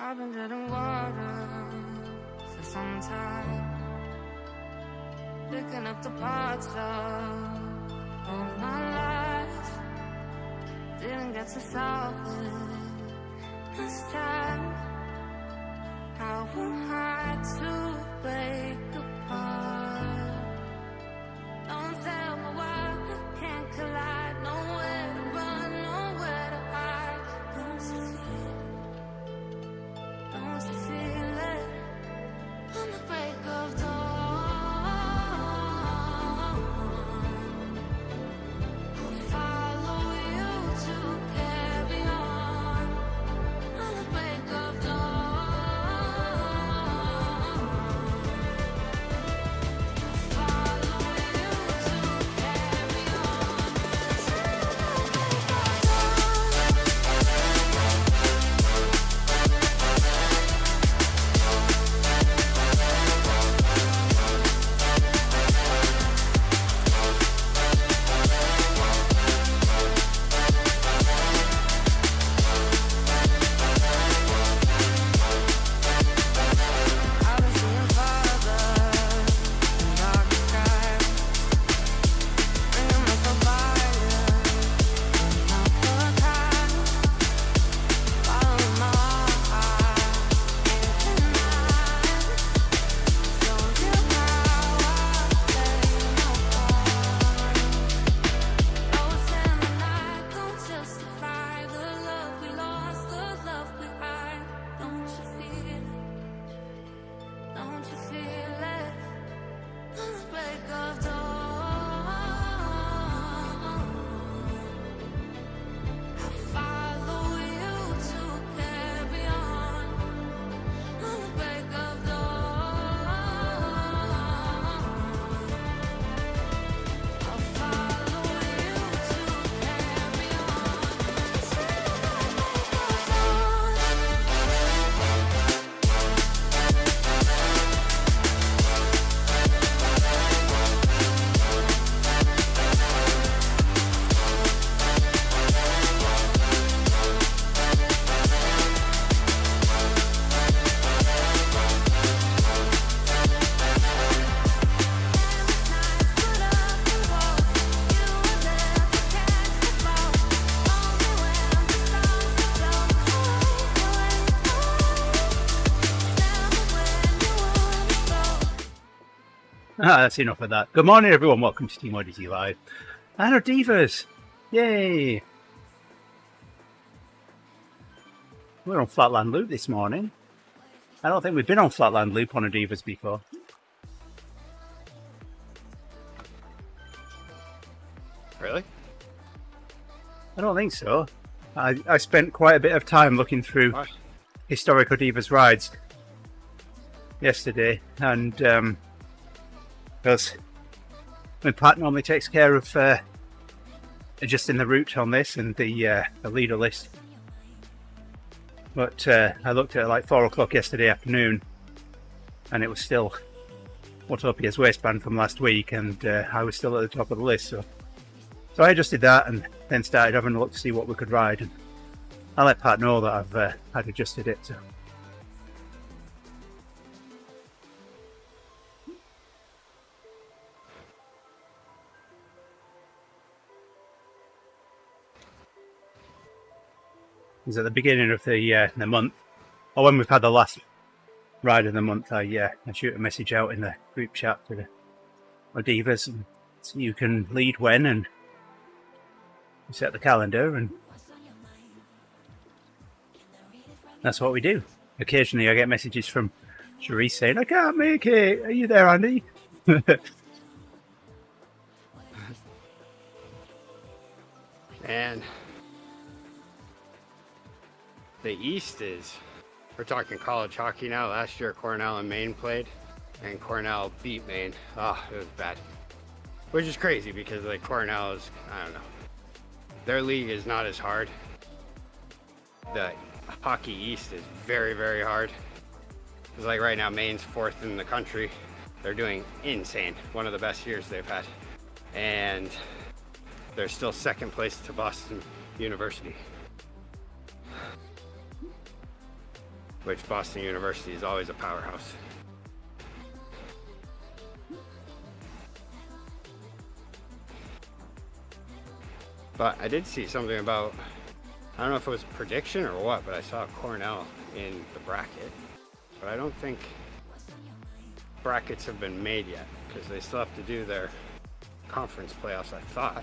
I've been drinking water for some time, picking up the parts of all my life. Didn't get to solve it this time. How am I to break apart? Don't tell me why we can't collide. Nowhere to run, nowhere to hide. Don't you feel it? Don't you feel it? On the break of dawn, I'll follow you to carry on. On the break of dawn, follow you to carry on. I've been seeing farther in dark skies, bringing me so violent, not for time. Following my heart, can't deny. Show you how I play my part. Ghosts in the night don't justify the love we lost, the love we hide. Don't you feel it? Don't you feel it? On the break of dawn, I'll follow you to carry on. On the break of dawn, I'll follow you to carry on. That's enough of that. Good morning, everyone. Welcome to TeamODZ Live. And ODivaZ. Yay! We're on Flatland Loop this morning. I don't think we've been on Flatland Loop on ODivaZ before. Really? I don't think so. I spent quite a bit of time looking through What? historic ODivaZ rides yesterday, and because Pat normally takes care of adjusting the route on this and the leader list. But I looked at it like 4 o'clock yesterday afternoon, and it was still Utopia's waistband from last week, and I was still at the top of the list. So I adjusted that and then started having a look to see what we could ride. And I let Pat know that I'd adjusted it. So. Is at the beginning of the month, or when we've had the last ride of the month, I shoot a message out in the group chat to the ODivaZ, and so you can lead when, and we set the calendar, and that's what we do. Occasionally, I get messages from Cherise saying, "I can't make it. Are you there, Andy?" And the East is, we're talking college hockey now. Last year, Cornell and Maine played, and Cornell beat Maine. Oh, it was bad. Which is crazy because, like, Cornell is, I don't know, their league is not as hard. The hockey East is very, very hard. Because, like, right now, Maine's 4th in the country. They're doing insane. One of the best years they've had. And they're still 2nd place to Boston University. which Boston University is always a powerhouse. But I did see something about, I don't know if it was a prediction or what, but I saw Cornell in the bracket. But I don't think brackets have been made yet, because they still have to do their conference playoffs, I thought.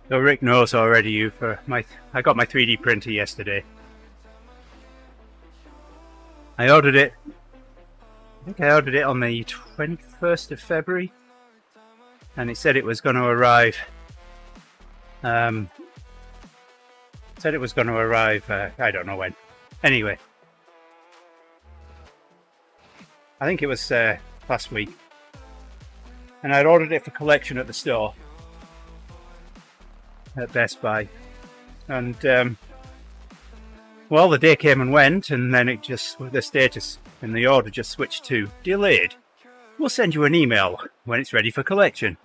So Rick knows already I got my 3D printer yesterday. I ordered it, I think I ordered it on the 21st of February, and it said it was going to arrive, I don't know when. Anyway, I think it was last week, and I'd ordered it for collection at the store at Best Buy, and well, the day came and went, and then it just, the status in the order just switched to delayed. We'll send you an email when it's ready for collection.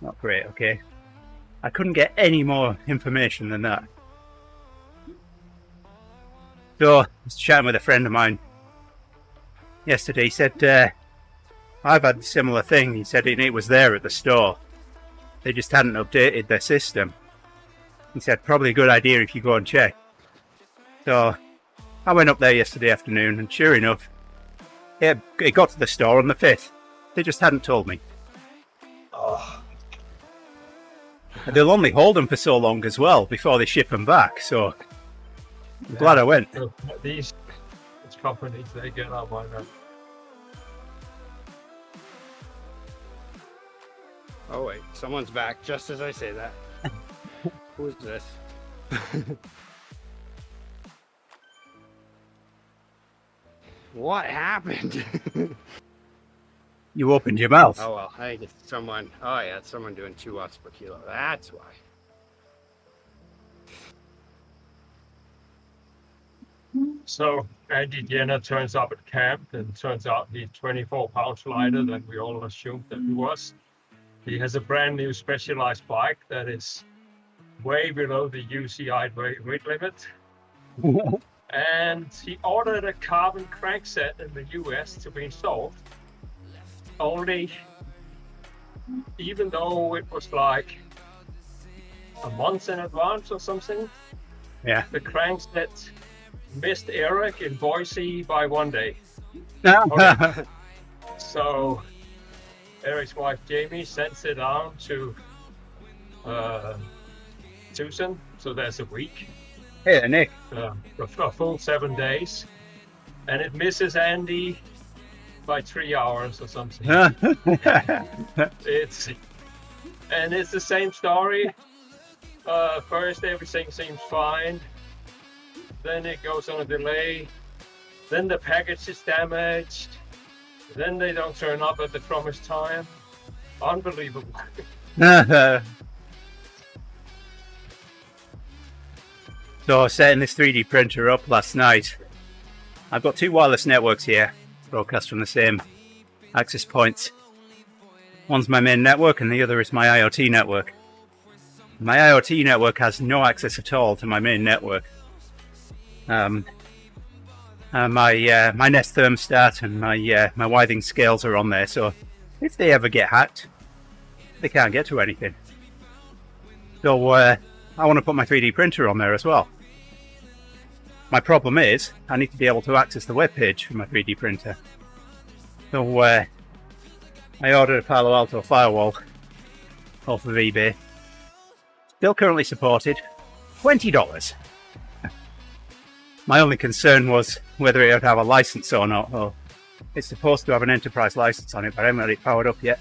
Not great, okay. I couldn't get any more information than that. So I was chatting with a friend of mine yesterday. He said, I've had a similar thing. He said it was there at the store. They just hadn't updated their system. He said, probably a good idea if you go and check. So I went up there yesterday afternoon, and sure enough, it got to the store on the 5th. They just hadn't told me. Oh. They'll only hold them for so long as well before they ship them back, so I'm glad I went. These companies, they get out by now. Oh wait, someone's back just as I say that. Who is this? What happened? You opened your mouth. Oh well, I think it's someone. Oh yeah, it's someone doing 2 watts per kilo. That's why. So Andy Jenner turns up at camp, and turns out he's 24 pounds lighter than we all assumed that he was. He has a brand new Specialized bike that is way below the UCI weight limit. And he ordered a carbon crankset in the US to be installed. Only, even though it was like a month in advance or something, Yeah. the crankset missed Eric in Boise by 1 day. Okay. So Eric's wife Jamie sends it down to Tucson, so there's a week. Hey, Nick. A full 7 days, and it misses Andy by 3 hours or something. It's the same story. First, everything seems fine. Then it goes on a delay. Then the package is damaged. Then they don't turn up at the promised time. Unbelievable. So setting this 3D printer up last night, I've got 2 wireless networks here, broadcast from the same access points. One's my main network and the other is my IoT network. My IoT network has no access at all to my main network. My Nest thermostat and my Withing scales are on there, so if they ever get hacked, they can't get to anything. So I want to put my 3D printer on there as well. My problem is, I need to be able to access the web page for my 3D printer. So I ordered a Palo Alto firewall off of eBay. Still currently supported. $20. My only concern was whether it would have a license or not, or It's supposed to have an enterprise license on it, but I haven't got it powered up yet.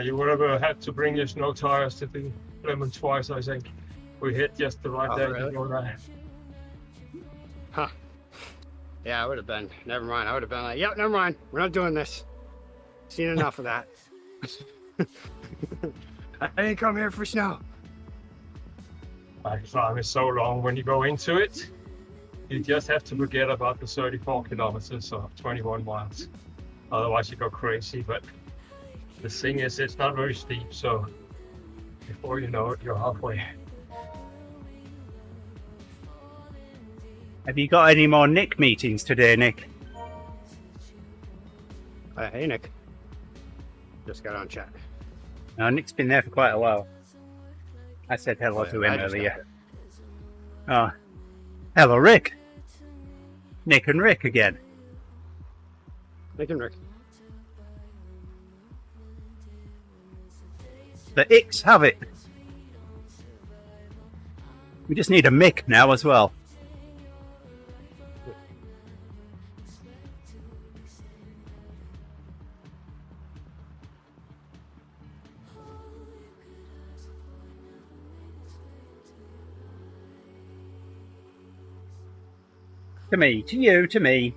You would have had to bring your snow tires to the lemon twice, I think. We hit just the right day really? before that. Huh. Yeah, I would have been. Never mind. I would have been like, yep, never mind. We're not doing this. Seen enough of that. I didn't come here for snow. My climb is so long. When you go into it, you just have to forget about the 34 kilometers or 21 miles. Otherwise, you go crazy. But the thing is, it's not very steep. So before you know it, you're halfway. Have you got any more Nick meetings today, Nick? Hey, Nick. Just got on chat. No, Nick's been there for quite a while. I said hello to him I just earlier. Oh, hello, Rick. Nick and Rick again. Nick and Rick. The Icks have it. We just need a Mick now as well. To me, to you, to me.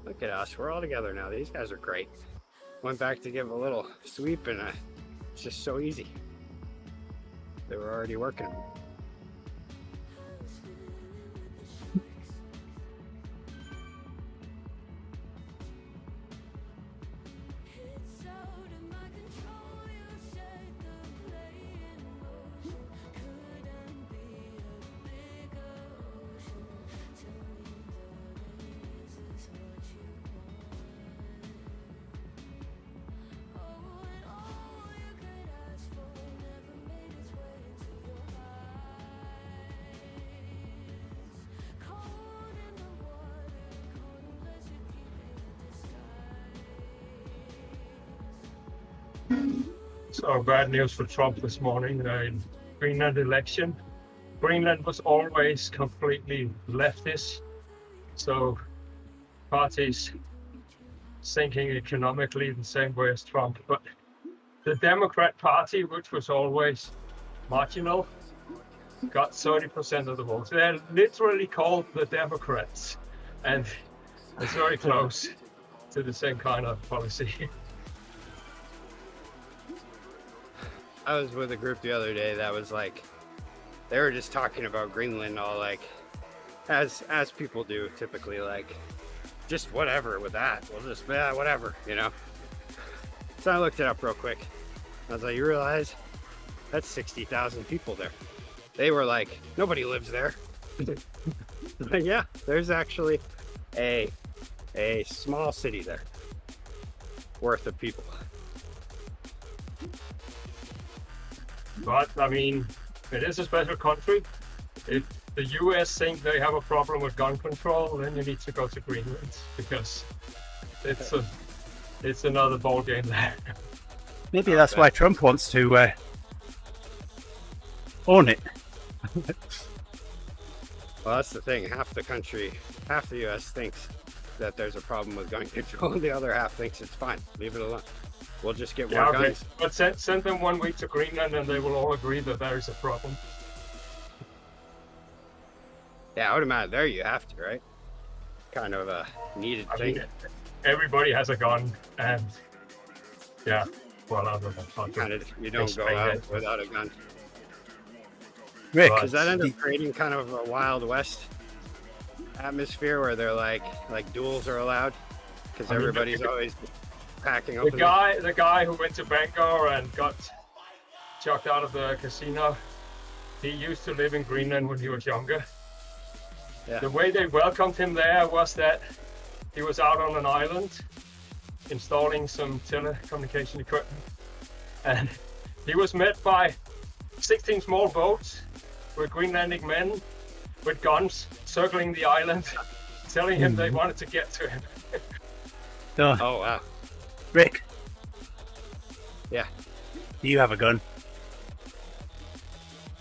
Look at us. We're all together now. These guys are great. Went back to give a little sweep and it's just so easy. They were already working. So bad news for Trump this morning in Greenland election. Greenland was always completely leftist, so parties thinking economically the same way as Trump. But the Democrat Party, which was always marginal, got 30% of the votes. They're literally called the Democrats, and it's very close to the same kind of policy. I was with a group the other day that was like, they were just talking about Greenland all like, as people do typically, like, just whatever with that. We'll just, yeah, whatever, you know? So I looked it up real quick. I was like, you realize that's 60,000 people there. They were like, nobody lives there. But yeah, there's actually a small city there worth of people. But I mean, it is a special country. If the US think they have a problem with gun control, then you need to go to Greenland, because it's another ball game there. Maybe that's why Trump wants to own it. Well, that's the thing. Half the US thinks that there's a problem with gun control, and the other half thinks it's fine. Leave it alone. We'll just get more guns. But send them 1 week to Greenland and they will all agree that there is a problem. Yeah, I would imagine there you have to, right? Kind of a needed thing. I mean, everybody has a gun, and yeah, Well, I don't know. kind of you don't go explain out it. without a gun. Rick, Right. Does that end up creating kind of a Wild West atmosphere where they're like duels are allowed? Because I mean, everybody's always packing up. The guy who went to Bangor and got chucked out of the casino, he used to live in Greenland when he was younger. Yeah. The way they welcomed him there was that he was out on an island installing some telecommunication equipment, and he was met by 16 small boats with Greenlandic men with guns circling the island, telling him they wanted to get to him. so, Oh wow. Rick, Yeah, do you have a gun?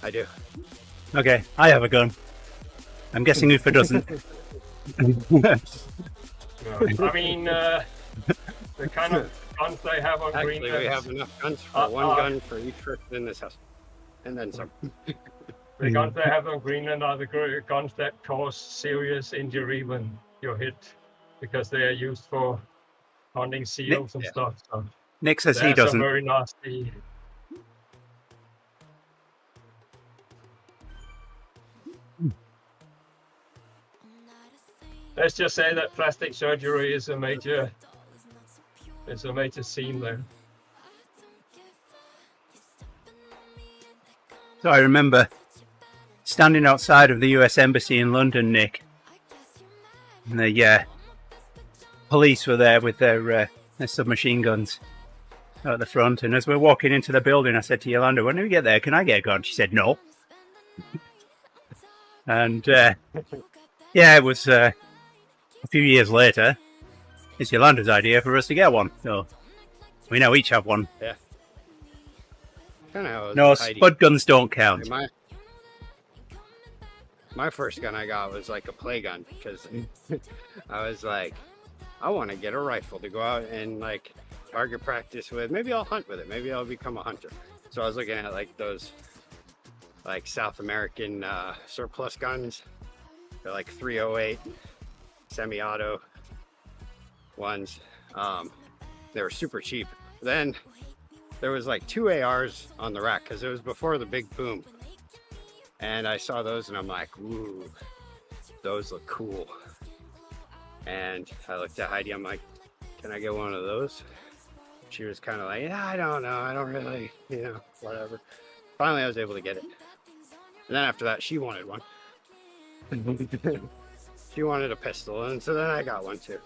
I do. Okay, I have a gun. I'm guessing Ufa doesn't. I mean, the kind of guns they have on Actually, Greenland. we have enough guns for one gun for each person in this house, and then some. The guns they have on Greenland are the guns that cause serious injury when you're hit, because they are used for hunting seals and Yeah. stuff. So Nick says he there's some doesn't. very nasty. Let's just say that plastic surgery is a major scene there. So I remember standing outside of the US Embassy in London, Nick, and the police were there with their submachine guns out the front. And as we're walking into the building, I said to Yolanda, "When do we get there? Can I get a gun?" She said, "No." And yeah, it was a few years later. It's Yolanda's idea for us to get one, so we now each have one. Yeah. Kind of. No, spud guns don't count. My first gun I got was like a play gun, because I was like, I want to get a rifle to go out and like target practice with. Maybe I'll hunt with it. Maybe I'll become a hunter. So I was looking at like those like South American surplus guns. They're like 308 semi-auto ones. They were super cheap. Then there was like 2 ARs on the rack, because it was before the big boom. And I saw those and I'm like, ooh, those look cool. And I looked at Heidi, I'm like, can I get one of those? She was kind of like, yeah, I don't know. I don't really, whatever. Finally, I was able to get it. And then after that, she wanted one. She wanted a pistol. And so then I got one too.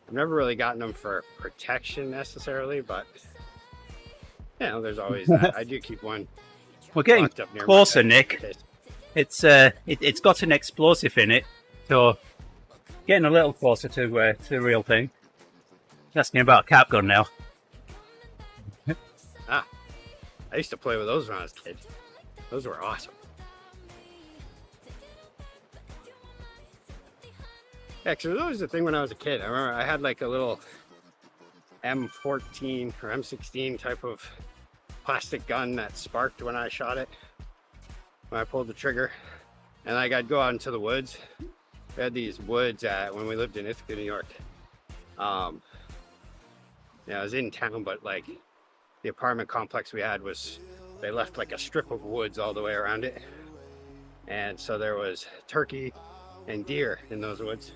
I've never really gotten them for protection necessarily, but there's always that. I do keep one. We're getting locked up near closer, my bed Nick. in case. It's got an explosive in it, so getting a little closer to the real thing. Asking about a cap gun now. I used to play with those when I was a kid. Those were awesome. Yeah, because that was the thing when I was a kid. I remember I had like a little M14 or M16 type of plastic gun that sparked when I shot it, when I pulled the trigger. And like I'd go out into the woods. We had these woods when we lived in Ithaca, New York. I was in town, but like the apartment complex we had they left like a strip of woods all the way around it. And so there was turkey and deer in those woods.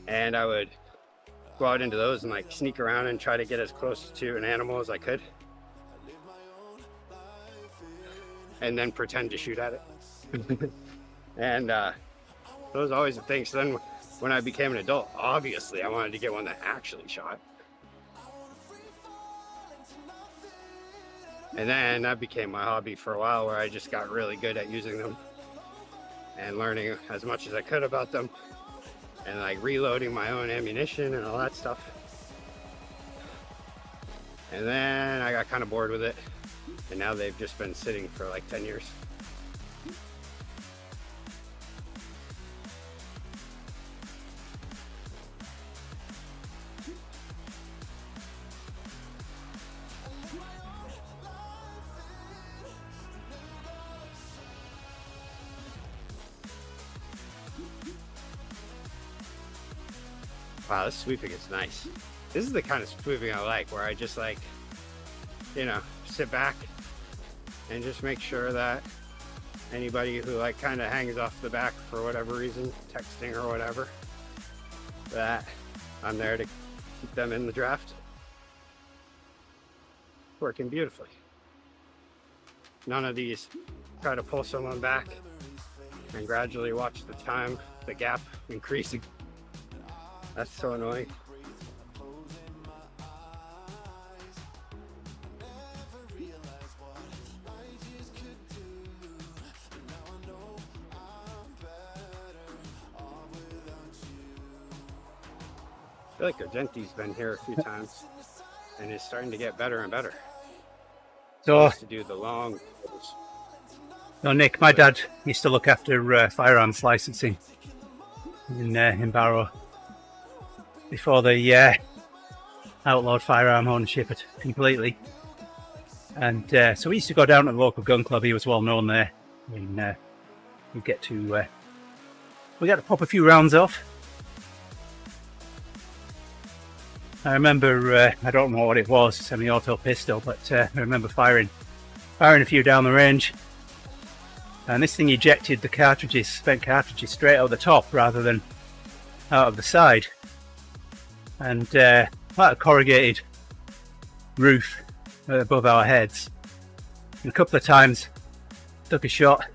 And I would go out into those and like sneak around and try to get as close to an animal as I could. And then pretend to shoot at it. And that was always the thing. So then when I became an adult, obviously I wanted to get one that actually shot. And then that became my hobby for a while, where I just got really good at using them and learning as much as I could about them, and like reloading my own ammunition and all that stuff. And then I got kind of bored with it, and now they've just been sitting for like 10 years. Wow, this sweeping is nice. This is the kind of sweeping I like, where I just like, you know, sit back and just make sure that anybody who like kind of hangs off the back for whatever reason, texting or whatever, that I'm there to keep them in the draft. Working beautifully. None of these try to pull someone back and gradually watch the time, the gap increasing. That's so annoying. I feel like Argenti's been here a few times and is starting to get better and better. So, To do the long. no, Nick, my dad used to look after firearms licensing in Barrow before they outlawed firearm ownership completely. And so we used to go down to the local gun club. He was well known there. And we get to pop a few rounds off. I remember, I don't know what it was, semi-auto pistol, but I remember firing a few down the range. And this thing ejected the cartridges, spent cartridges straight out the top rather than out of the side. And like a corrugated roof above our heads. And a couple of times, took a shot,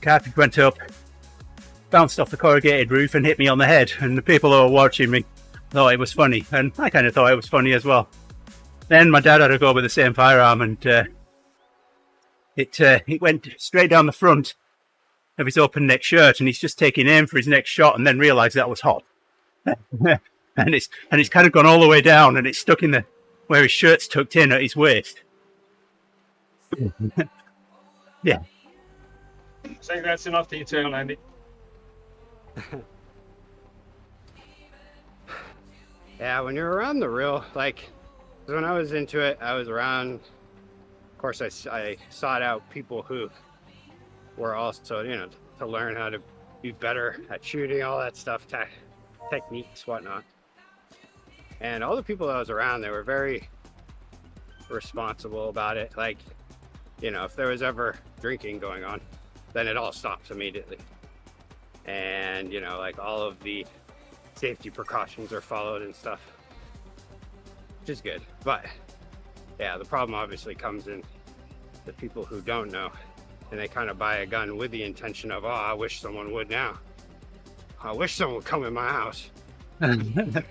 cartridge went up, bounced off the corrugated roof and hit me on the head. And the people who were watching me thought it was funny, and I kind of thought it was funny as well. Then my dad had to go with the same firearm, and it went straight down the front of his open neck shirt, and he's just taking aim for his next shot, and then realised that was hot. and it's kind of gone all the way down, and it's stuck in where his shirt's tucked in at his waist. Yeah. I think that's enough detail, Andy. Yeah, when you're around the real, like, when I was into it, I was around, of course, I sought out people who were also, you know, to learn how to be better at shooting, all that stuff, techniques, whatnot. And all the people that I was around, they were very responsible about it. Like, you know, if there was ever drinking going on, then it all stops immediately. And, you know, like all of the safety precautions are followed and stuff, which is good. But yeah, the problem obviously comes in the people who don't know, and they kind of buy a gun with the intention of, oh, I wish someone would now. I wish someone would come in my house. Yeah,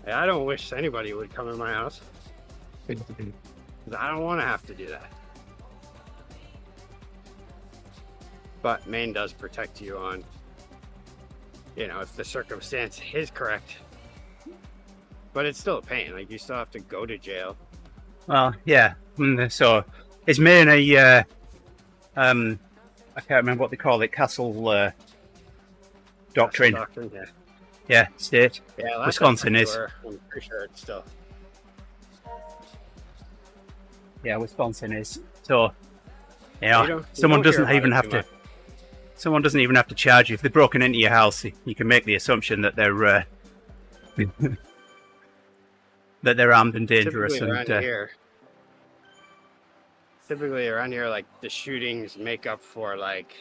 I don't wish anybody would come in my house. I don't want to have to do that. But Maine does protect you on, you know, if the circumstance is correct. But it's still a pain. Like, you still have to go to jail. Well, yeah. So, is Maine a, I can't remember what they call it, castle doctrine? Doctrine, yeah. Yeah, state. Yeah, Wisconsin is. I'm pretty sure it's still. Yeah, Wisconsin is. So, yeah, You someone don't hear doesn't about even it have too to. much. Someone doesn't even have to charge you if they've broken into your house. You can make the assumption that they're that they're armed and dangerous. Typically around here, like, the shootings make up for, like,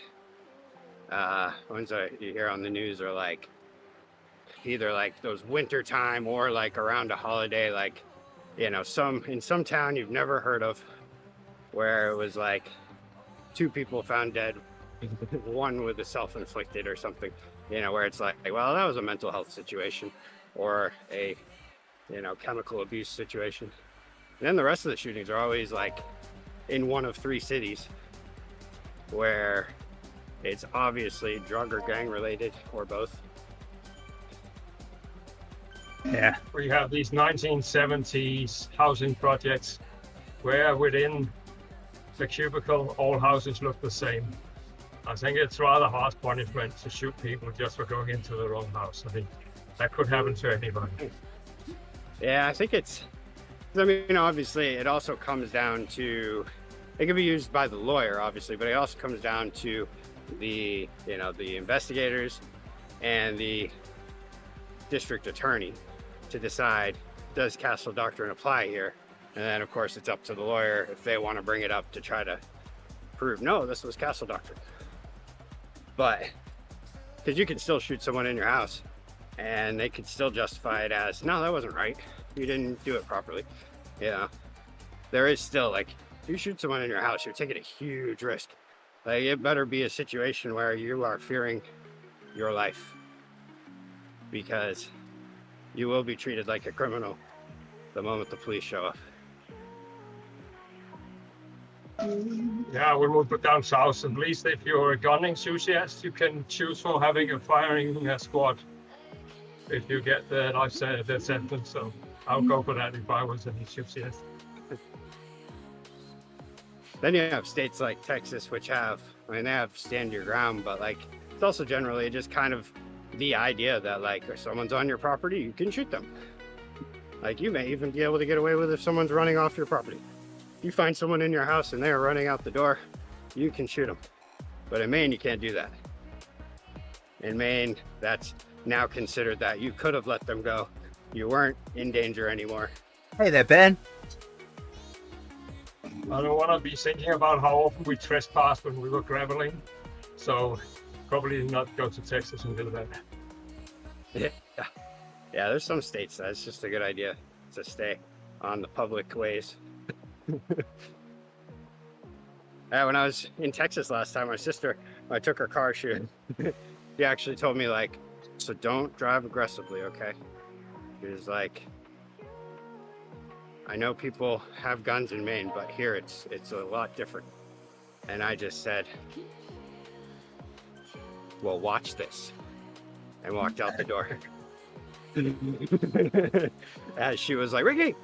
ones that you hear on the news are like either like those winter time or like around a holiday, like, you know, in some town you've never heard of, where it was like 2 people found dead, one with a self-inflicted or something, you know, where it's like, well, that was a mental health situation or a, you know, chemical abuse situation. And then the rest of the shootings are always like in one of 3 cities where it's obviously drug or gang related or both. Yeah. We have these 1970s housing projects where within the cubicle all houses look the same. I think it's rather harsh punishment to shoot people just for going into the wrong house. I think that could happen to anybody. Yeah, I think I mean, obviously it also comes down to, it can be used by the lawyer, obviously, but it also comes down to the, you know, the investigators and the district attorney to decide, does castle doctrine apply here? And then of course it's up to the lawyer if they want to bring it up to try to prove, no, this was castle doctrine. But because you can still shoot someone in your house and they could still justify it as, no, that wasn't right, you didn't do it properly. Yeah, there is still, like, if you shoot someone in your house, you're taking a huge risk. Like, it better be a situation where you are fearing your life, because you will be treated like a criminal the moment the police show up. Yeah, we moved down south. At least if you're a gun enthusiast, you can choose for having a firing squad if you get the life sentence. So I'll go for that if I was an enthusiast. Then you have states like Texas, which have, I mean, they have stand your ground, but like, it's also generally just kind of the idea that, like, if someone's on your property, you can shoot them. Like, you may even be able to get away with if someone's running off your property. You find someone in your house and they're running out the door, you can shoot them. But in Maine, you can't do that. In Maine, that's now considered that you could have let them go. You weren't in danger anymore. Hey there, Ben. I don't want to be thinking about how often we trespassed when we were graveling. So probably not go to Texas and do that. Yeah, there's some states that it's just a good idea to stay on the public ways. Yeah, when I was in Texas last time, my sister, I took her car shooting. She actually told me, like, so don't drive aggressively, okay? She was like, I know people have guns in Maine, but here it's a lot different. And I just said, well, watch this, and walked out the door. As she was like, Ricky!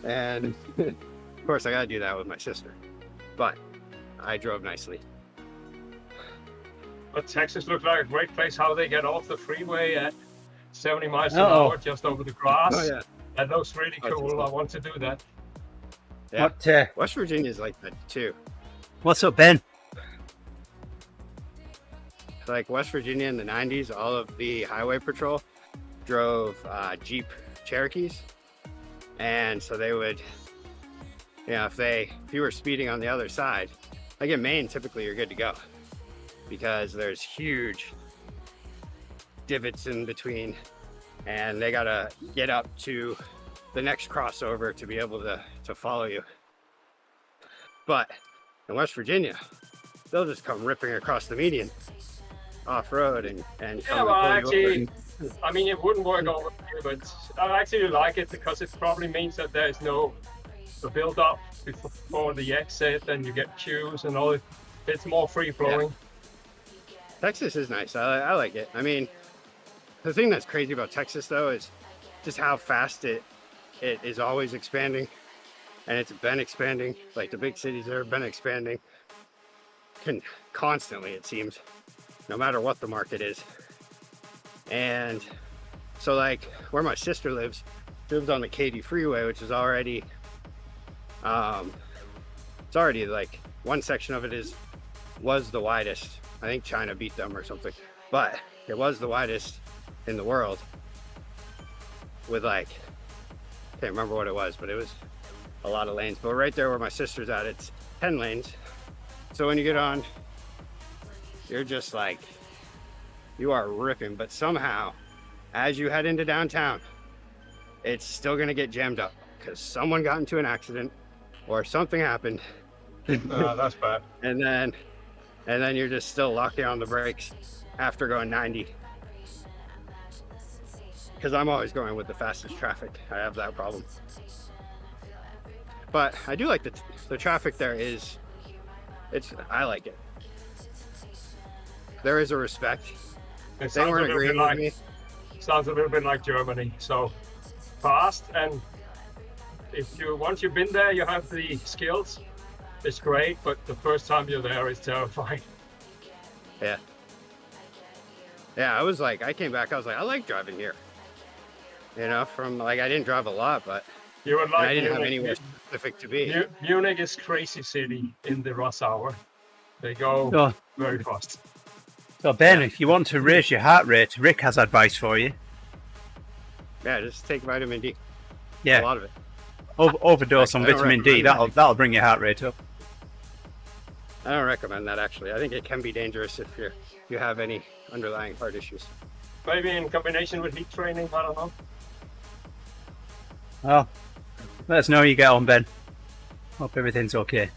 And of course I gotta do that with my sister, but I drove nicely. But Texas looks like a great place. How they get off the freeway at 70 miles an hour just over the grass. Oh yeah, That looks really cool. I want to do that. yeah. What, West Virginia's like that too. what's up, Ben? Like West Virginia in the 90s, all of the highway patrol drove Jeep Cherokees, and so they would, you know, if you were speeding on the other side, like in Maine, typically you're good to go because there's huge divots in between, and they gotta get up to the next crossover to be able to follow you. But in West Virginia, they'll just come ripping across the median off-road and Yeah, come well, and pull you over. actually, I mean, it wouldn't work over here, but I actually like it because it probably means that there's no build-up before the exit, and you get queues and all. It's more free-flowing. Texas is nice. I like it. I mean, the thing that's crazy about Texas, though, is just how fast it is always expanding, and it's been expanding. Like the big cities there have been expanding constantly, it seems, no matter what the market is. And so, like, where my sister lives, she lives on the Katy Freeway, which is already, it's already like one section of it was the widest. I think China beat them or something, but it was the widest in the world with, like, can't remember what it was, but it was a lot of lanes. But right there where my sister's at, it's 10 lanes. So when you get on, you're just like, you are ripping. But somehow, as you head into downtown, it's still gonna get jammed up because someone got into an accident or something happened. That's bad. And then you're just still locking on the brakes after going 90. Because I'm always going with the fastest traffic. I have that problem. But I do like the traffic there is, I like it. There is a respect. It They weren't agreeing with me. sounds a little bit like Germany. So fast, and once you've been there, you have the skills. It's great, but the first time you're there is terrifying. Yeah. Yeah, I was like, I came back, I was like, I like driving here. You know, from, like, I didn't drive a lot, but You would like I didn't have Munich. anywhere specific to be. Munich is crazy city in the rush hour. They go Oh, very fast. So Ben, if you want to raise your heart rate, Rick has advice for you. Yeah, just take vitamin D. Yeah, A lot of it. overdose on I don't vitamin D. recommend That'll bring your heart rate up. I don't recommend that actually. I think it can be dangerous if you have any underlying heart issues. Maybe in combination with heat training, I don't know. Well, let us know how you get on, Ben. Hope everything's okay.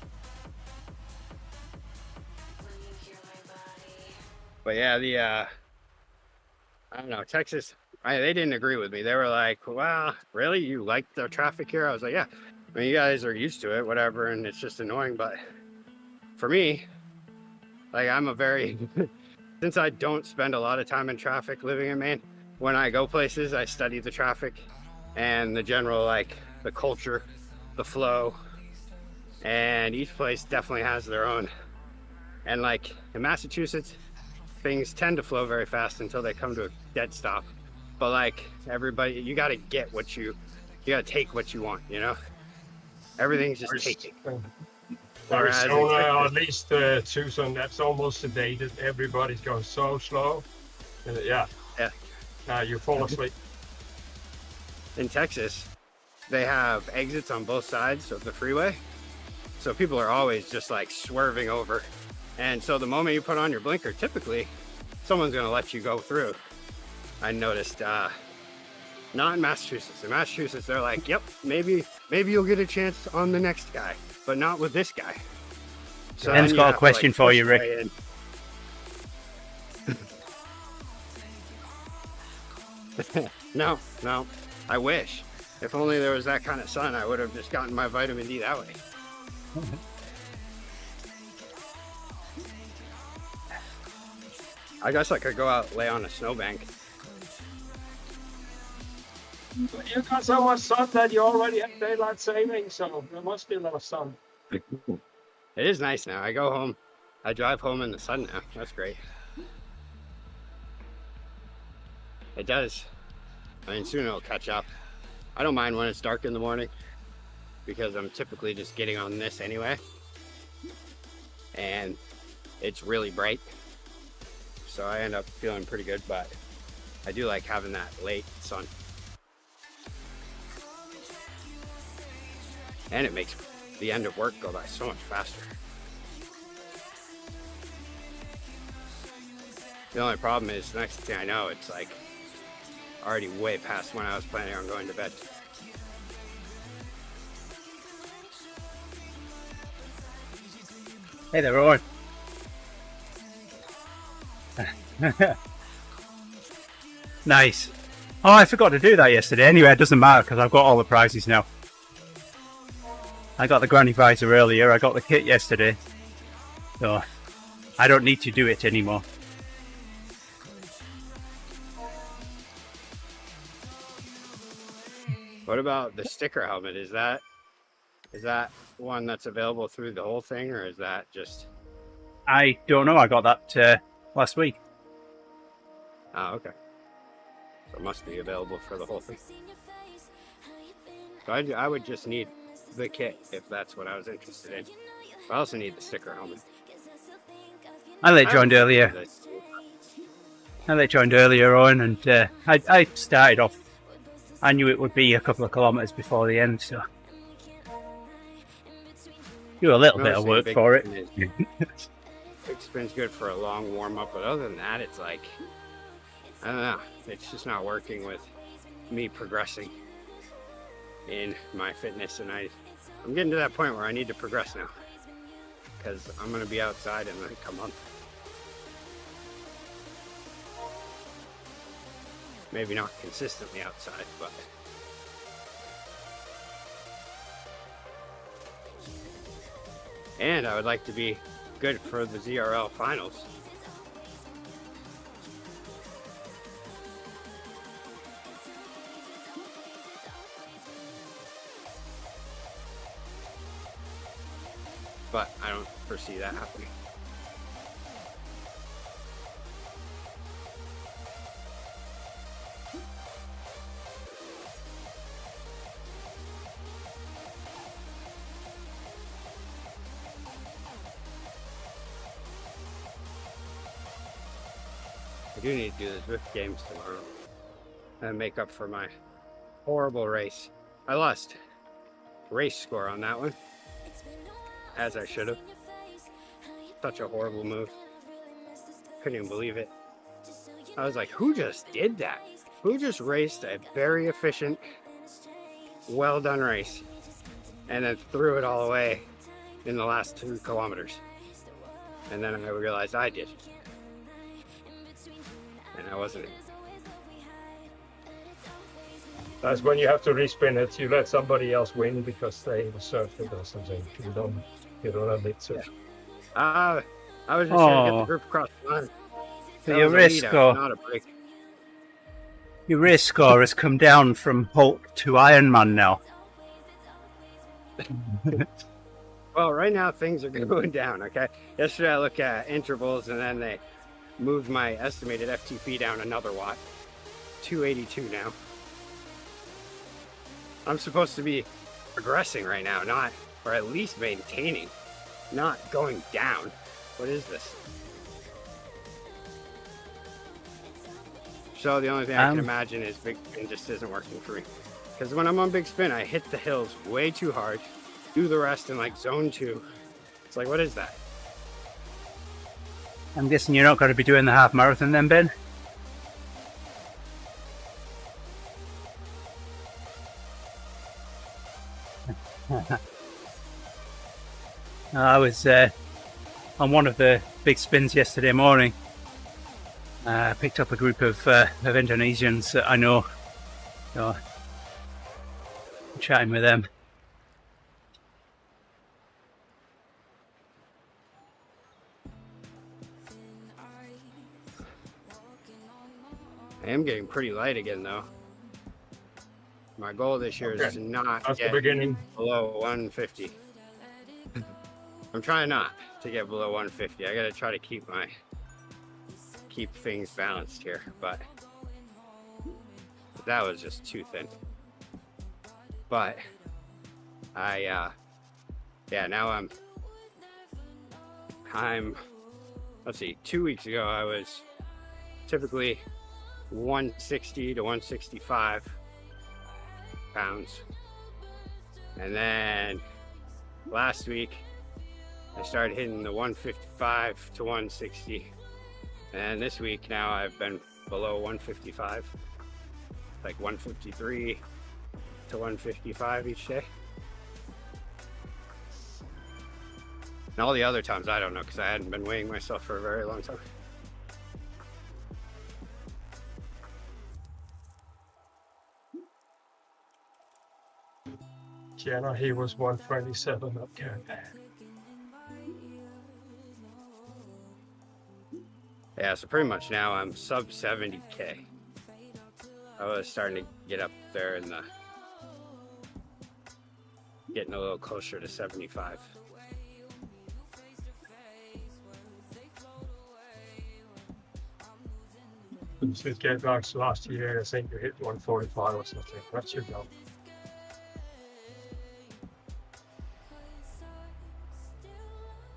But yeah, I don't know, Texas, they didn't agree with me. They were like, "Wow, really? You like the traffic here?" I was like, "Yeah. I mean, you guys are used to it, whatever, and it's just annoying." But for me, like, I'm a very since I don't spend a lot of time in traffic living in Maine, when I go places, I study the traffic and the general, like, the culture, the flow, and each place definitely has their own. And like in Massachusetts, things tend to flow very fast until they come to a dead stop. But like everybody, you got to get what you got to take what you want, you know? Everything's just taking. Whereas Arizona, or at least Tucson, that's almost sedated. Everybody's going so slow. Yeah. You fall asleep. In Texas, they have exits on both sides of the freeway. So people are always just like swerving over. And so the moment you put on your blinker, typically someone's going to let you go through. I noticed, not in Massachusetts. In Massachusetts, they're like, yep, maybe you'll get a chance on the next guy, but not with this guy. So Ben's got a question for you, Rick. No, I wish. If only there was that kind of sun, I would have just gotten my vitamin D that way. I guess I could go out, lay on a snowbank. You got so much sun that you already have daylight saving, so there must be a lot of sun. It is nice now. I go home. I drive home in the sun now. That's great. It does. I mean, soon it'll catch up. I don't mind when it's dark in the morning because I'm typically just getting on this anyway. And it's really bright. So I end up feeling pretty good, but I do like having that late sun. And it makes the end of work go by so much faster. The only problem is, the next thing I know, it's like already way past when I was planning on going to bed. Hey there, Owen. Nice. Oh, I forgot to do that yesterday. Anyway, it doesn't matter because I've got all the prizes now. I got the granny visor earlier. I got the kit yesterday. So I don't need to do it anymore. What about the sticker helmet? Is that one that's available through the whole thing, or is that just... I don't know. I got that last week. Oh, okay. So it must be available for the whole thing. So I would just need the kit if that's what I was interested in. I also need the sticker helmet. I let joined earlier. Owen, and I started off. I knew it would be a couple of kilometers before the end, so do a little bit of work for it. Big spin's good for a long warm up, but other than that, it's like, I don't know. It's just not working with me progressing in my fitness, and I'm getting to that point where I need to progress now because I'm going to be outside in like a month. Maybe not consistently outside, but and I would like to be good for the ZRL finals. But I don't foresee that happening. do need to do the Zwift games tomorrow and make up for my horrible race. I lost race score on that one, as I should have. Such a horrible move. Couldn't even believe it. I was like, who just did that? Who just raced a very efficient, well done race and then threw it all away in the last 2 kilometers? And then I realized I did. And I wasn't. That's when you have to respin it. You let somebody else win because they surfed it or something. You don't admit to. Yeah. I was just trying to get the group across the line. So your race score, not a break. your race score has come down from Hulk to Iron Man now. Well, right now things are going down, okay? Yesterday I looked at intervals and then they moved my estimated FTP down another watt. 282 now. I'm supposed to be progressing right now, not, or at least maintaining, not going down. What is this? So the only thing I can imagine is big spin just isn't working for me. Because when I'm on big spin, I hit the hills way too hard, do the rest in like zone 2. It's like, what is that? I'm guessing you're not going to be doing the half marathon then, Ben? I was on one of the big spins yesterday morning. I picked up a group of Indonesians that I know. So, chatting with them. I am getting pretty light again, though. My goal this year is to not That's get the beginning. below 150. I'm trying not to get below 150. I gotta try to keep things balanced here, but that was just too thin. But yeah, now I'm let's see, 2 weeks ago I was typically 160 to 165 pounds, and then last week I started hitting the 155 to 160, and this week now I've been below 155, like 153 to 155 each day. And all the other times I don't know, because I hadn't been weighing myself for a very long time. Jenna, he was 127 up there. Yeah, so pretty much now I'm sub 70K. I was starting to get up there in the, getting a little closer to 75. You should get back to last year. I think you hit 145 or something. That's your goal.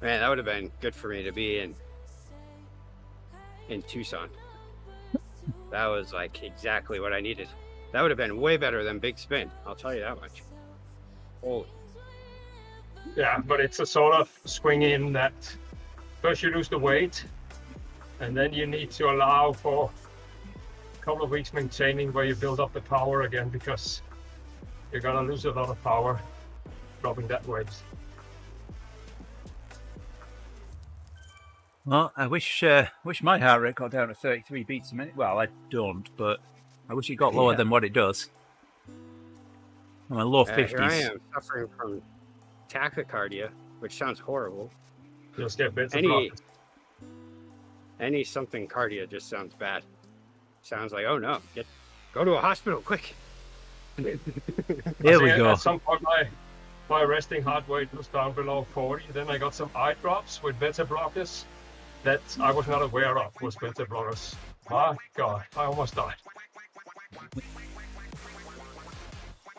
Man, that would have been good for me to be in Tucson. That was like exactly what I needed. That would have been way better than big spin. I'll tell you that much. Oh. Yeah, but it's a sort of swing in that first you lose the weight, and then you need to allow for a couple of weeks maintaining where you build up the power again, because you're gonna lose a lot of power dropping that weight. Well, I wish my heart rate got down to 33 beats a minute. Well, I don't, but I wish it got lower than what it does. I'm in low 50s. Here I am suffering from tachycardia, which sounds horrible. Just get bits of any something cardia just sounds bad. Sounds like, oh no, go to a hospital quick. Here we go. At some point, my resting heart rate was down below 40. Then I got some eye drops with beta blockers that I was not aware of was beta blockers. My God, I almost died.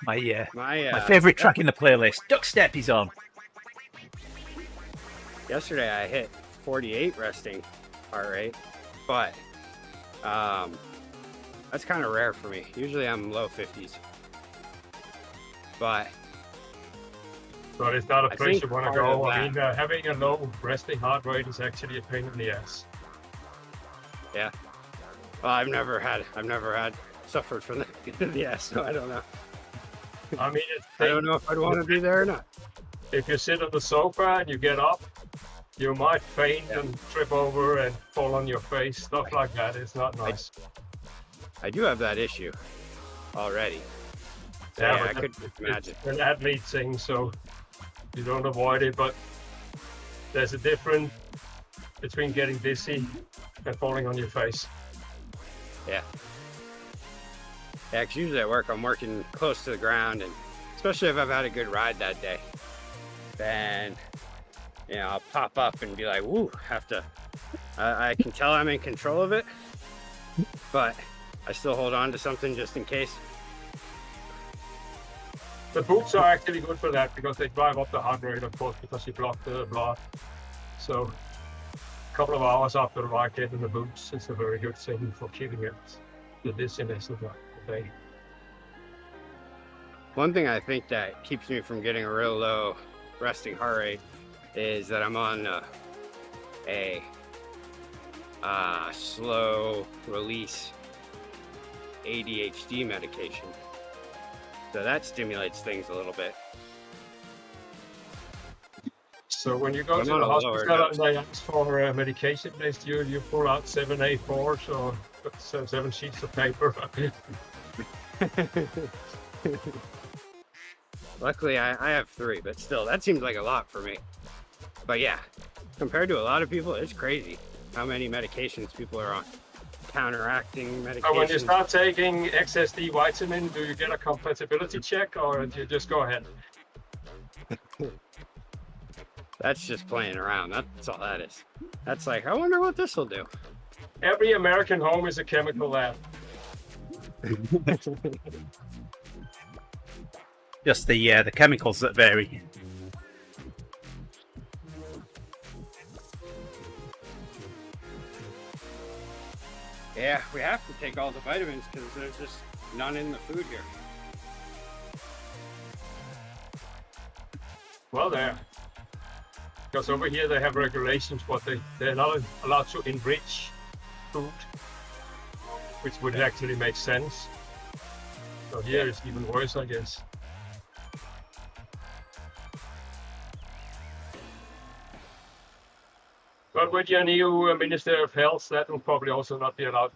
My favorite track in the playlist, Duck Step, is on. Yesterday I hit 48 resting heart rate, but That's kind of rare for me. Usually I'm low 50s. But it's not a place you want to go. I mean, that- having a low resting heart rate is actually a pain in the ass. Yeah. Well, I've never had suffered from that. Yeah, so I don't know. I mean, I don't know if I'd want to be there or not. if you sit on the sofa and you get up, you might faint and trip over and fall on your face. Stuff like that. It's not nice. I do have that issue already. So, Yeah, yeah, but I could imagine. It's an athlete thing, so you don't avoid it. But there's a difference between getting dizzy and falling on your face. Yeah. Yeah, 'cause usually at work I'm working close to the ground, and especially if I've had a good ride that day, then I'll pop up and be like, "Woo!" I can tell I'm in control of it, but I still hold on to something just in case. The boots are actually good for that because they drive up the heart rate, of course, because you block the blood. So a couple of hours after the ride, get in the boots, it's a very good thing for keeping it the dizziness of the day. One thing I think that keeps me from getting a real low resting heart rate is that I'm on a slow release ADHD medication. So that stimulates things a little bit. So when you go to I'm the on a lower hospital and dose. they ask for a medication list, you pull out 7 A4s or 7 sheets of paper. Luckily, I have 3, but still, that seems like a lot for me. But yeah, compared to a lot of people, it's crazy how many medications people are on. Counteracting medications. So when you start taking XSD vitamin, do you get a compatibility check or do you just go ahead? That's just playing around. That's all that is. That's like, I wonder what this will do. Every American home is a chemical lab. Just the chemicals that vary. Yeah, we have to take all the vitamins because there's just none in the food here. Well, there. Because over here they have regulations, but they're not allowed to enrich food, which would actually make sense. So here it's even worse, I guess. But with your new Minister of Health, that will probably also not be allowed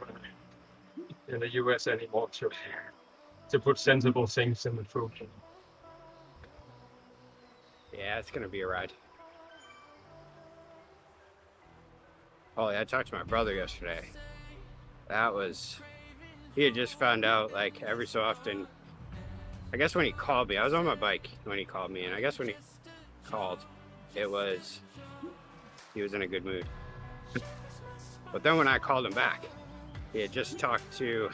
in the US anymore to put sensible things in the food. Yeah, it's gonna be a ride. Oh yeah, I talked to my brother yesterday. He had just found out, like, every so often, I guess when he called me, I was on my bike when he called me, and I guess when he called, he was in a good mood. But then when I called him back, he had just talked to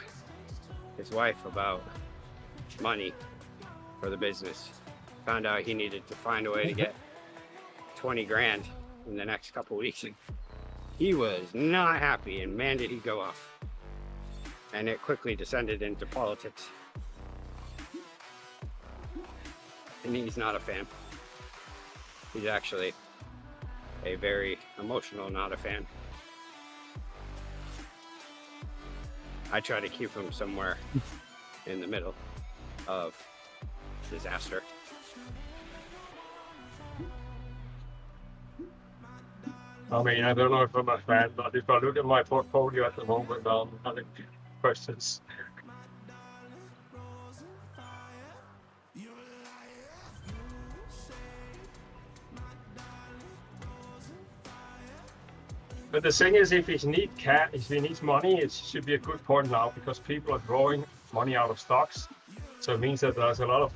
his wife about money for the business. Found out he needed to find a way to get 20 grand in the next couple weeks. He was not happy, and man, did he go off. And it quickly descended into politics. And he's not a fan. He's actually a very emotional, not a fan. I try to keep him somewhere in the middle of disaster. I mean, I don't know if I'm a fan, but if I look at my portfolio at the moment, I'm having questions. But the thing is, if he needs money, it should be a good point now because people are drawing money out of stocks. So it means that there's a lot of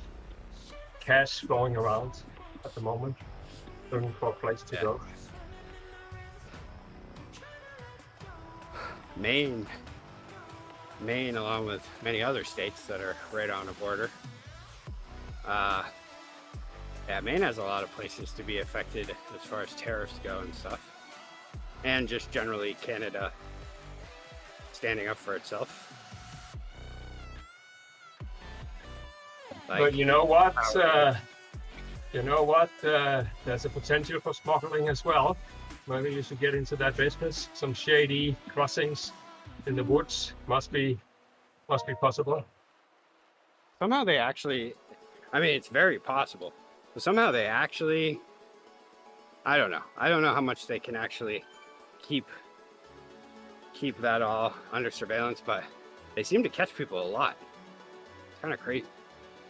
cash flowing around at the moment, looking for a place to go. Maine, along with many other states that are right on the border. Yeah, Maine has a lot of places to be affected as far as tariffs go and stuff. And just generally Canada standing up for itself. But you know what? There's a potential for smuggling as well. Maybe you should get into that business. Some shady crossings in the woods must be possible. Somehow they actually, I mean, it's very possible, but somehow they actually, I don't know how much they can actually keep that all under surveillance, but they seem to catch people a lot. It's kind of crazy.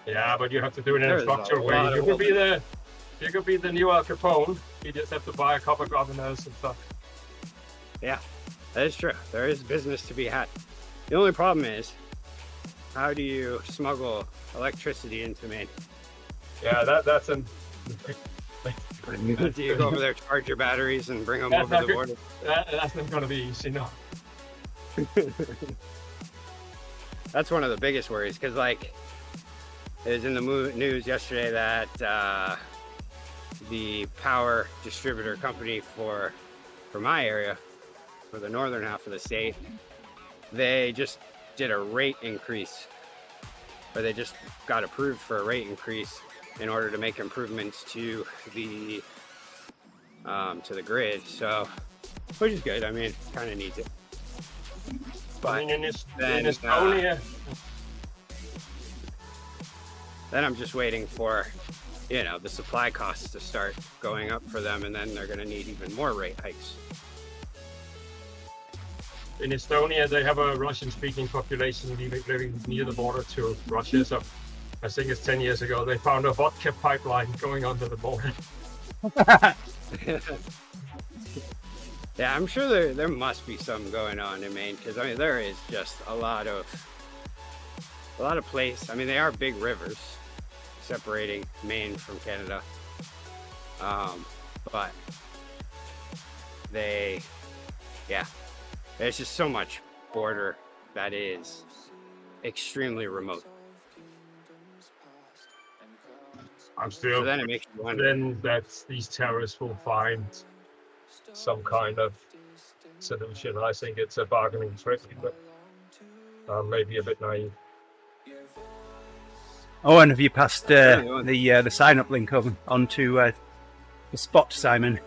Yeah, but you have to do it in a structured way. You could be the new Al Capone. You just have to buy a couple of governors and stuff. Yeah, that is true. There is business to be had. The only problem is, how do you smuggle electricity into Maine? Yeah, that's an. Do you go over there, charge your batteries, and bring them over the border? That's not going to be easy, no. That's one of the biggest worries, because like, it was in the news yesterday that the power distributor company for my area, for the northern half of the state, they just did a rate increase, or they just got approved for a rate increase in order to make improvements to the grid. So, which is good. I mean, it kind of needs it. But I mean, in Estonia. Then I'm just waiting for, the supply costs to start going up for them, and then they're going to need even more rate hikes. In Estonia, they have a Russian-speaking population living near the border to Russia. So I think it's 10 years ago, they found a vodka pipeline going under the border. Yeah, I'm sure there must be some going on in Maine, because I mean there is just a lot of place. I mean, they are big rivers separating Maine from Canada, but there's just so much border that is extremely remote. I'm still. So then it makes you wonder. Then that these terrorists will find some kind of solution. I think it's a bargaining trick, but maybe a bit naive. Oh, and have you passed the sign-up link on to the spot, Simon?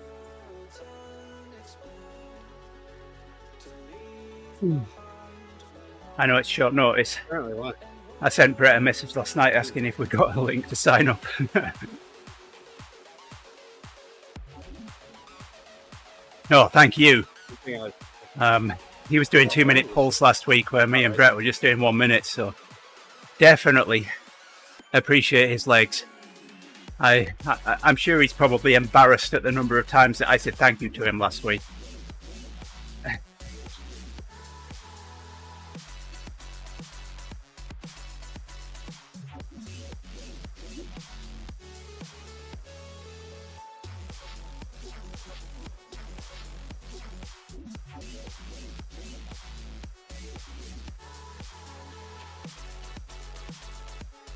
I know it's short notice. I sent Brett a message last night asking if we got a link to sign up. No, thank you. He was doing 2-minute pulse last week where me and Brett were just doing 1 minute, so definitely appreciate his legs. I'm sure he's probably embarrassed at the number of times that I said thank you to him last week.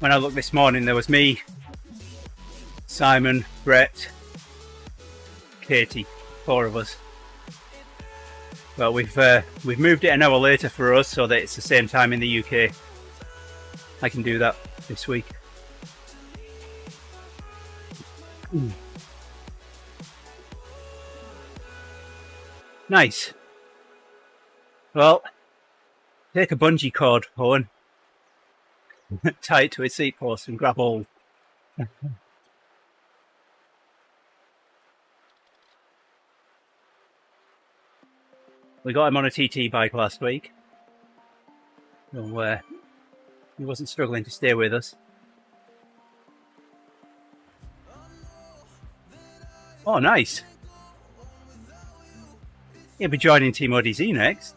When I looked this morning, there was me, Simon, Brett, Katie, 4 of us. Well, we've moved it an hour later for us so that it's the same time in the UK. I can do that this week. Nice. Well, take a bungee cord, Owen. Tie it to a seat post and grab hold. We got him on a TT bike last week. So he wasn't struggling to stay with us. Oh, nice. He'll be joining TeamODZ next.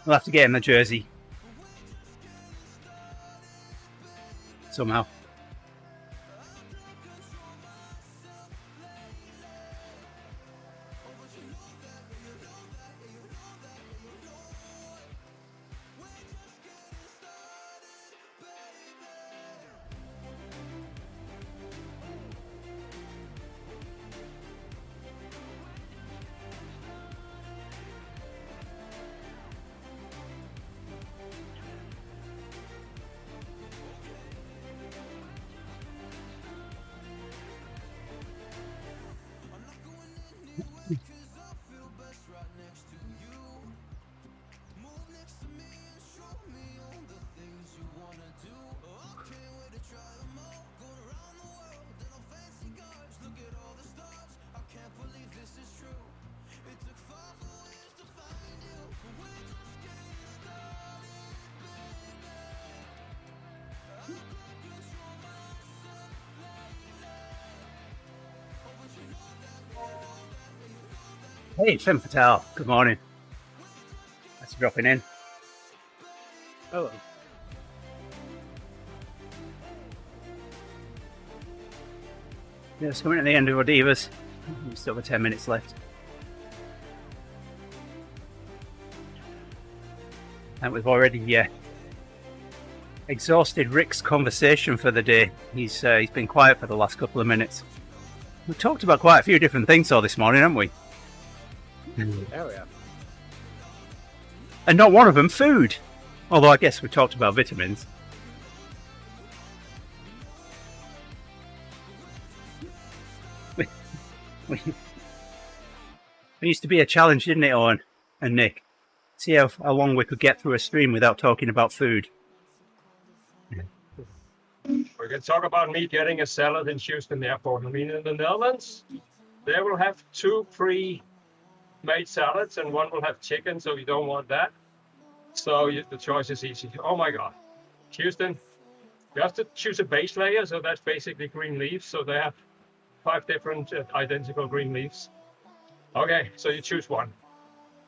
We'll have to get him the jersey somehow. Hey, Femme Fatale. Good morning. Thanks for dropping in. Hello. Yeah, it's coming to the end of ODivaZ. We've still got 10 minutes left. And we've already exhausted Rick's conversation for the day. He's been quiet for the last couple of minutes. We've talked about quite a few different things all this morning, haven't we? Yeah, we have. And not one of them food. Although I guess we talked about vitamins. It used to be a challenge, didn't it, Owen and Nick? See how long we could get through a stream without talking about food. We can talk about me getting a salad in Houston Airport. I mean, in the Netherlands, they will have 2 pre-made salads and one will have chicken, so you don't want that. So the choice is easy. Oh my God. Houston, you have to choose a base layer, so that's basically green leaves. So they have 5 different identical green leaves. Okay, so you choose one.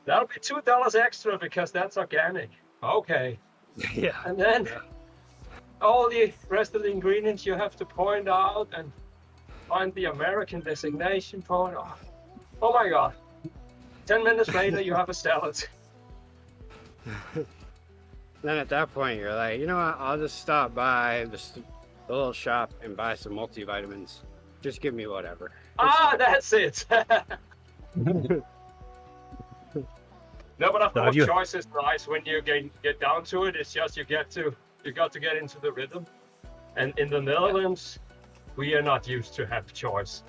That'll be $2 extra because that's organic. Okay. Yeah. And then all the rest of the ingredients you have to point out and find the American designation point. Oh my God. 10 minutes later, you have a salad. Then at that point, you're like, you know what? I'll just stop by the little shop and buy some multivitamins. Just give me whatever. That's it. No, but of course, choice is nice when you get down to it. It's just you got to get into the rhythm. And in the Netherlands, we are not used to have choice.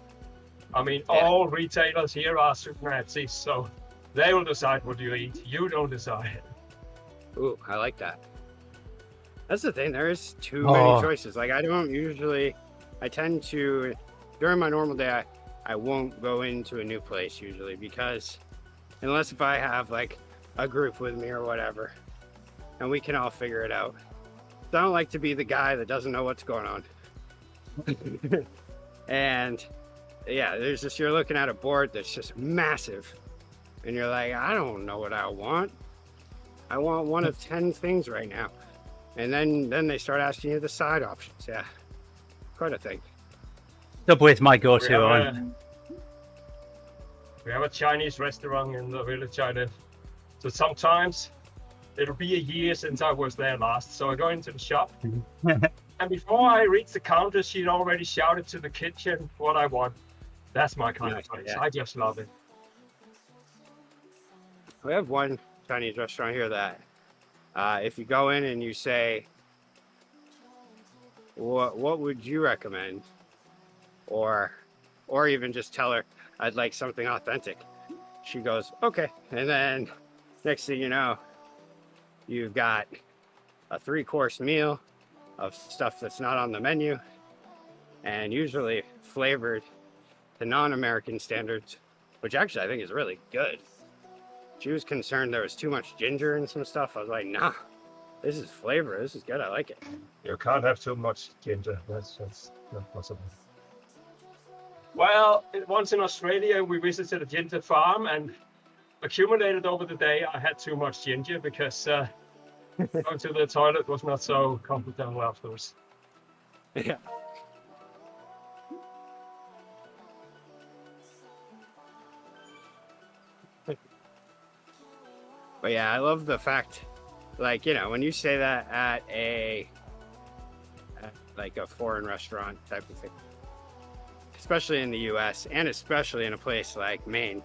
I mean, all retailers here are super Nazis, so they will decide what you eat. You don't decide. Ooh, I like that. That's the thing. There is too many choices. Like, I tend to, during my normal day, I won't go into a new place usually because unless if I have like a group with me or whatever, and we can all figure it out. So I don't like to be the guy that doesn't know what's going on. And yeah, there's just, you're looking at a board that's just massive and you're like, I don't know what I want. I want one of 10 things right now. And then they start asking you the side options. Yeah, quite a thing. Subway's my go-to, Owen. We have a Chinese restaurant in the village I live. So sometimes it'll be a year since I was there last. So I go into the shop. And before I reach the counter, she'd already shouted to the kitchen what I want. That's my kind of place. Yeah. I just love it. We have one Chinese restaurant here that if you go in and you say, what would you recommend? Or even just tell her, I'd like something authentic. She goes, okay. And then next thing you know, you've got a 3-course meal of stuff that's not on the menu and usually flavored to non-American standards, which actually I think is really good. She was concerned there was too much ginger and some stuff. I was like, nah, this is flavor. This is good. I like it. You can't have too much ginger. That's not possible. Well, once in Australia, we visited a ginger farm and accumulated over the day. I had too much ginger because going to the toilet was not so comfortable afterwards. Yeah. But yeah, I love the fact, like, you know, when you say that at like a foreign restaurant type of thing, especially in the US and especially in a place like Maine,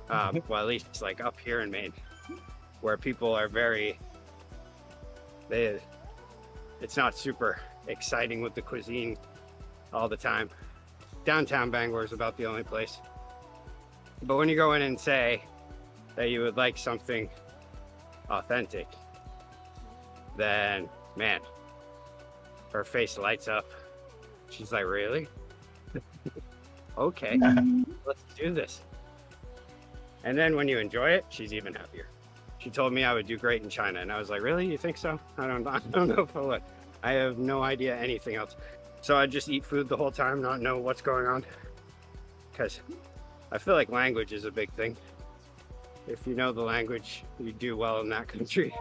well, at least like up here in Maine, where people are it's not super exciting with the cuisine all the time. Downtown Bangor is about the only place. But when you go in and say that you would like something authentic, then man, her face lights up. She's like, really? Okay, let's do this. And then when you enjoy it, she's even happier. She told me I would do great in China, and I was like, really? You think so? I don't know if I would. I have no idea anything else. So I just eat food the whole time, not know what's going on. Because I feel like language is a big thing. if you know the language, you do well in that country.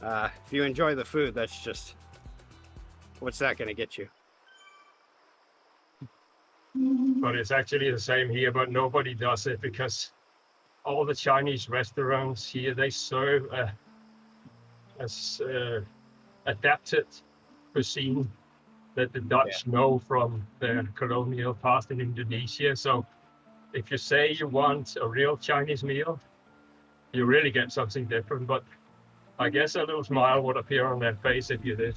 If you enjoy the food, that's just, what's that going to get you? But it's actually the same here, but nobody does it because all the Chinese restaurants here, they serve as adapted cuisine that the Dutch know from their colonial past in Indonesia. So if you say you want a real Chinese meal, you really get something different. But I guess a little smile would appear on their face if you did.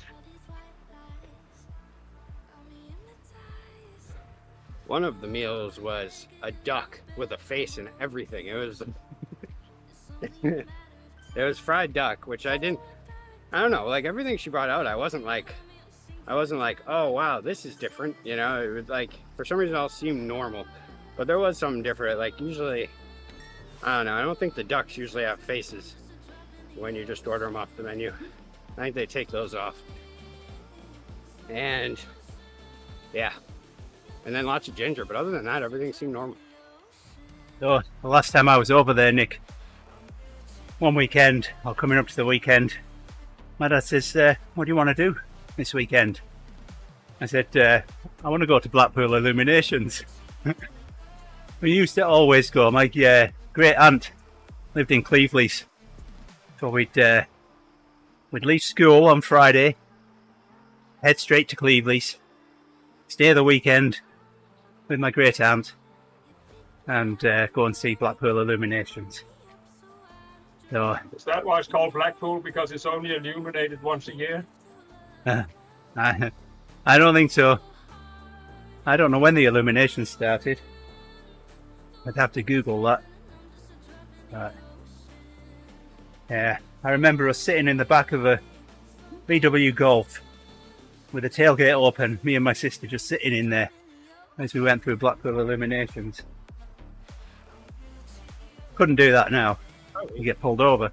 One of the meals was a duck with a face and everything. It was it was fried duck, which I don't know, like everything she brought out, I wasn't like, oh wow, this is different, you know. It was like, for some reason, it all seemed normal, but there was something different. Like usually, I don't know, I don't think the ducks usually have faces when you just order them off the menu. I think they take those off. And yeah, and then lots of ginger, but other than that, everything seemed normal. So the last time I was over there, Nick, one weekend, or coming up to the weekend, my dad says, what do you want to do this weekend? I said, I want to go to Blackpool Illuminations. We used to always go. My great aunt lived in Cleveland, so we'd leave school on Friday, head straight to Cleveland, stay the weekend with my great aunt, and go and see Blackpool Illuminations. So, Is that why it's called Blackpool? Because it's only illuminated once a year? I don't think so. I don't know when the illumination started. I'd have to Google that. Yeah, I remember us sitting in the back of a VW Golf with the tailgate open, me and my sister just sitting in there as we went through Blackpool Illuminations. Couldn't do that now. You get pulled over.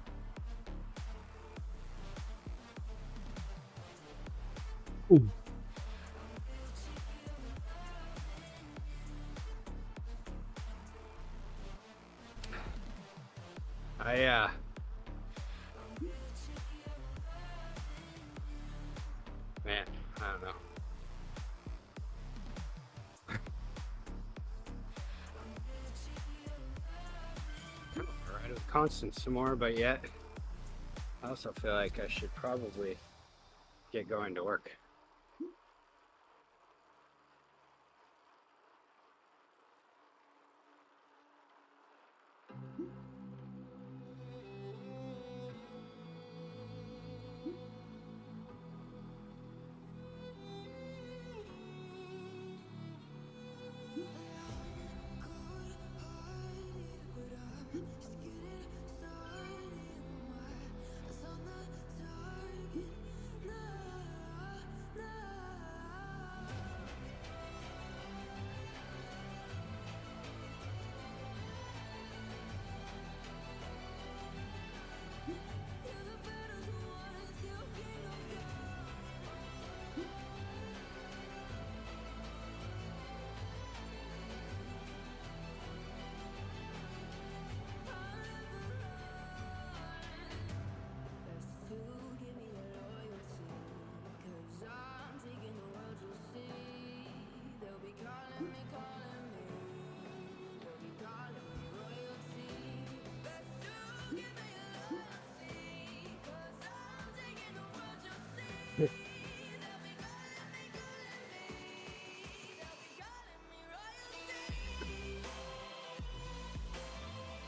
Ooh. Man, I don't know. Ride with Constance some more, but yet I also feel like I should probably get going to work.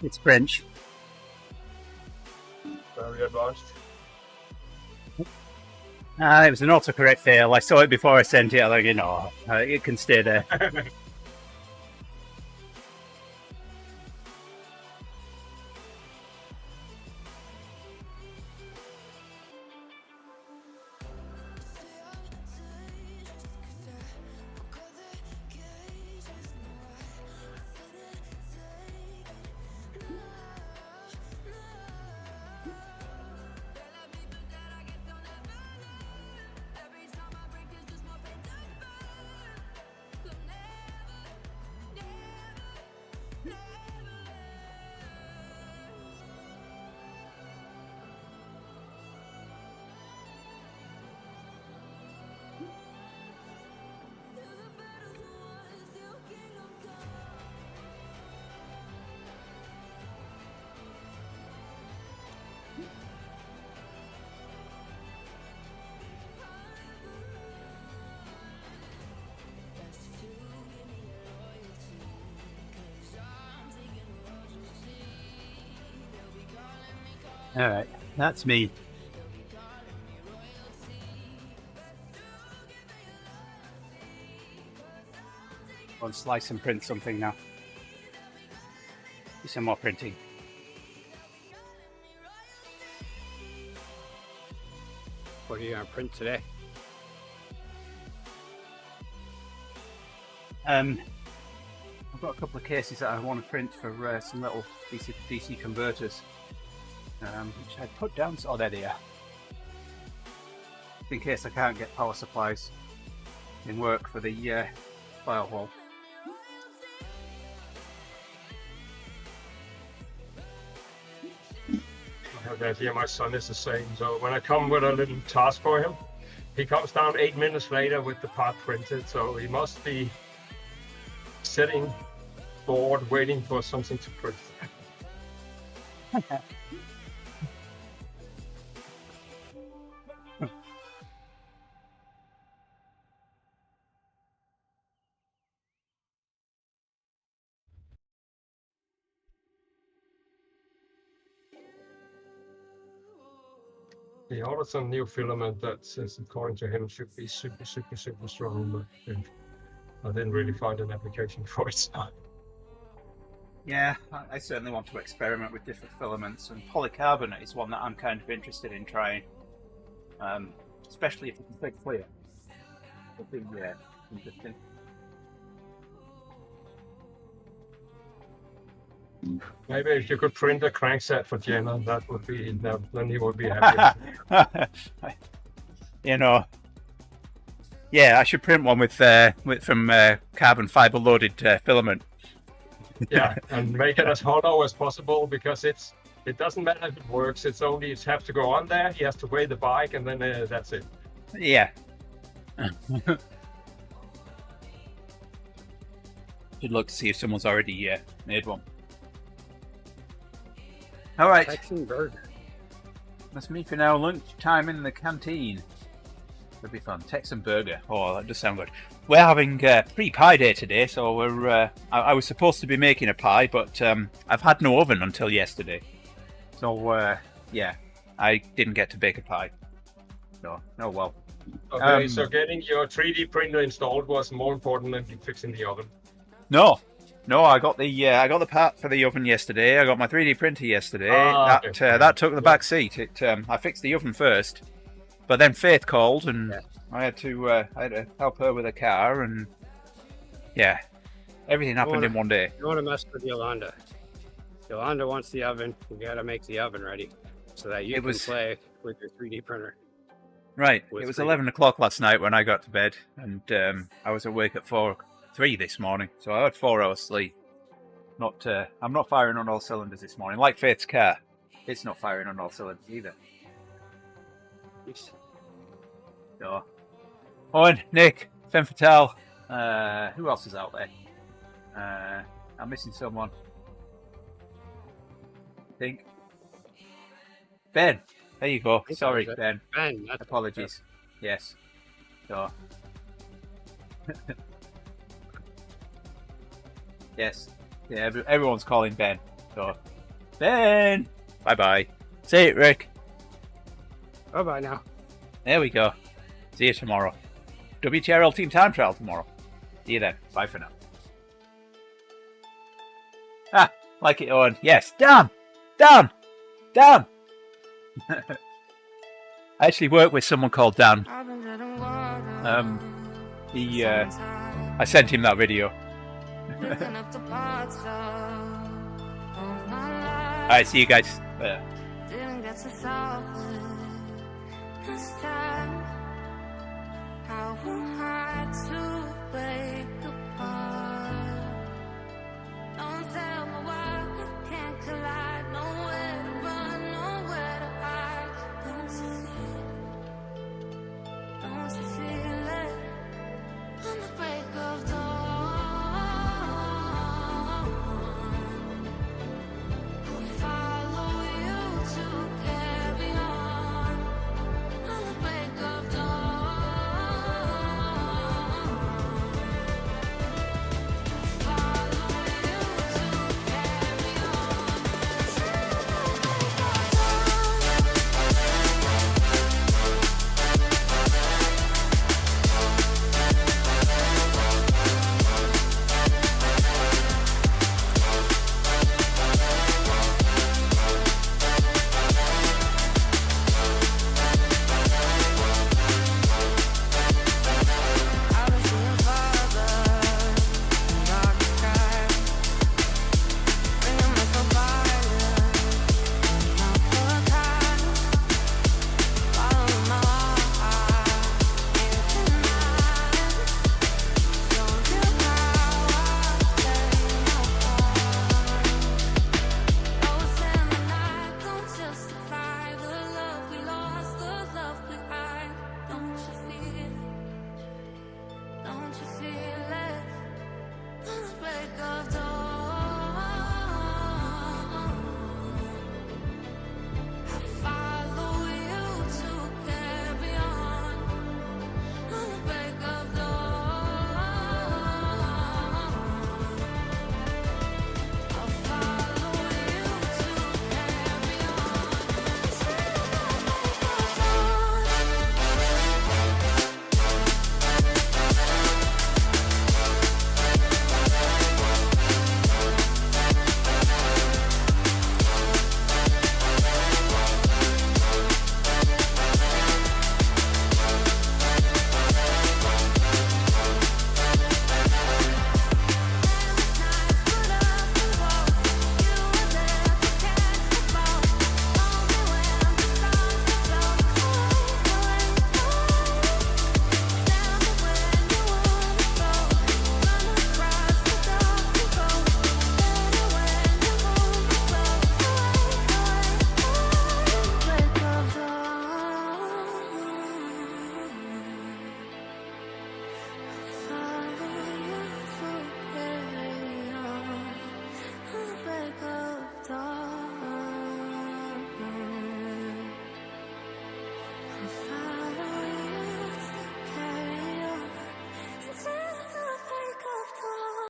It's French. Very advanced. It was an autocorrect fail. I saw it before I sent it. I was like, it can stay there. Alright, that's me. Go and slice and print something now. Do some more printing. What are you gonna print today? I've got a couple of cases that I want to print for some little DC converters, which I put down. Oh, there they are. In case I can't get power supplies in work for the firewall. I have the idea my son is the same. So when I come with a little task for him, he comes down 8 minutes later with the part printed. So he must be sitting bored waiting for something to print. He ordered some new filament that says, according to him, should be super strong, but I didn't really find an application for it. Yeah, I certainly want to experiment with different filaments, and polycarbonate is one that I'm kind of interested in trying, especially if it's a bit clear. It'll be interesting. Maybe if you could print a crankset for Jenna, that would be, then he would be happy. You know, yeah, I should print one with from carbon fiber loaded filament. Yeah, and make it as hollow as possible, because it doesn't matter if it works. It's only it has to go on there. He has to weigh the bike, and then that's it. Yeah. Should look to see if someone's already made one. All right. Texan burger. That's me for now. Lunch time in the canteen. That'll be fun. Texan burger. Oh, that does sound good. We're having pre-pie day today, so we're. I was supposed to be making a pie, but I've had no oven until yesterday. So yeah, I didn't get to bake a pie. No, oh well. Okay, so getting your 3D printer installed was more important than fixing the oven. No, I got the part for the oven yesterday. I got my 3D printer yesterday. That took the back seat. I fixed the oven first, but then Faith called and I had to help her with a car, and yeah, everything happened in one day. You want to mess with Yolanda? Yolanda wants the oven. We gotta make the oven ready so that you can play with your 3D printer. Right. It was 11 o'clock last night when I got to bed, and I was awake at 3 this morning, so I had 4 hours sleep. I'm not firing on all cylinders this morning. Like Faith's car, it's not firing on all cylinders either. So, Owen, Nick, Femme Fatale, who else is out there? I'm missing someone. I think Ben. There you go. Sorry, Ben. Ben, apologies. Yes. So. Yes. Yeah, everyone's calling Ben. So, Ben! Bye-bye. See you, Rick. Bye-bye now. There we go. See you tomorrow. WTRL Team Time Trial tomorrow. See you then. Bye for now. Ah, like it, Owen. Yes. Damn! I actually work with someone called Dan. I sent him that video. Alright, see you guys. Didn't get to solve it this time. I won't hide to break apart.